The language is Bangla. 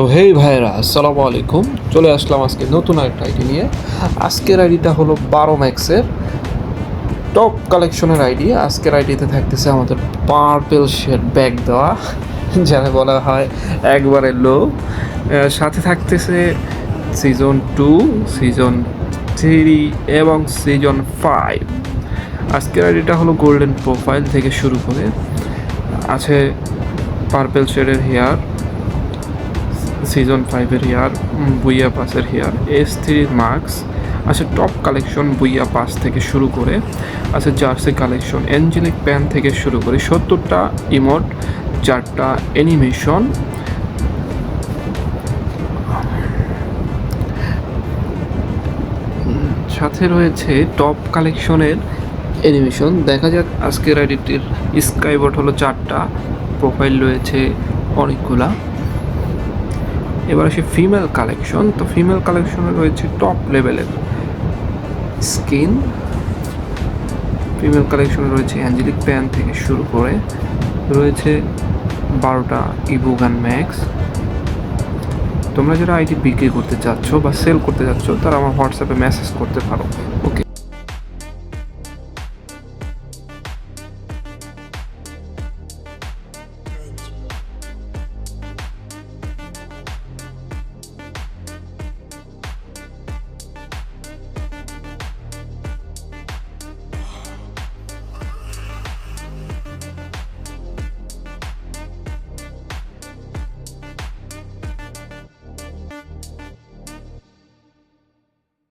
তো হেই ভাইরা, আসসালামু আলাইকুম। চলে আসলাম আজকে নতুন একটা আইডি নিয়ে। আজকের আইডিটা হলো 12 ম্যাক্সের টপ কালেকশনের আইডি। আজকের আইডিতে থাকতেছে আমাদের পার্পেল শেড ব্যাগ দেওয়া, যারা বলা হয় একবারে লো। সাথে থাকতেছে সিজন 2, সিজন 3 এবং সিজন 5। আজকের আইডিটা হলো গোল্ডেন প্রোফাইল থেকে শুরু করে আছে পার্পেল শেডের হেয়ার, সিজন 5-এর হেয়ার, বুইয়া পাসের হেয়ার, S3 মার্কস আছে। টপ কালেকশন বুইয়া পাস থেকে শুরু করে আছে জার্সি কালেকশন, অ্যাঞ্জেলিক প্যান থেকে শুরু করে 70টা ইমোট, 4টা অ্যানিমেশন। সাথে রয়েছে টপ কালেকশনের অ্যানিমেশন। দেখা যাক আজকের আইডিটির স্কাইবোর্ড হলো 4টা, প্রোফাইল রয়েছে অনেকগুলা। এবার আসে ফিমেল কালেকশন। তো ফিমেল কালেকশনে রয়েছে টপ লেভেলের স্কিন। ফিমেল কালেকশনে রয়েছে অ্যাঞ্জেলিক প্যান থেকে শুরু করে রয়েছে 12টা ইবুগান ম্যাক্স। তোমরা যারা আইডি বিক্রি করতে চাচ্ছ বা সেল করতে চাচ্ছ, তারা আমার হোয়াটসঅ্যাপে মেসেজ করতে পারো। ওকে।